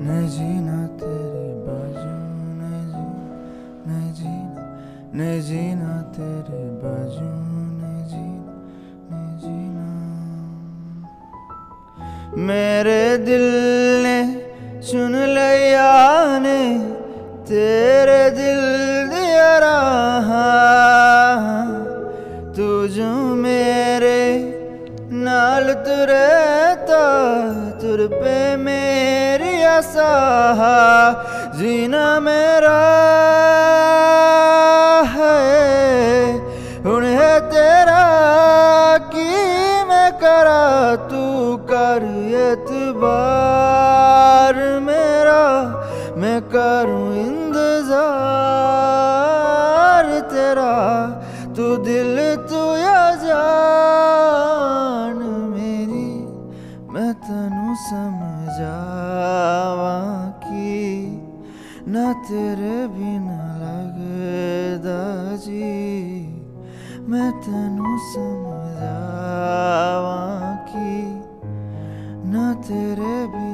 नहीं जीना तेरे बाजू, नहीं जीना, नहीं जीना तेरे बाजू, नहीं जीना, नहीं जीना। मेरे दिल ने चुन लिया ने तेरे दिल दिया रहा, तू जो मेरे नाल तुरता तुर पे मेरी आसा, जीना मेरा है हुण है तेरा की मैं करा, तू कर एतबार मेरा मैं करूं इंतजार तेरा, तू दिल तू या जान मेरी मैं तैनू समझावा की ना तेरे बिना लगदा जी, मैं तैनू समझावा की ना तेरे बिना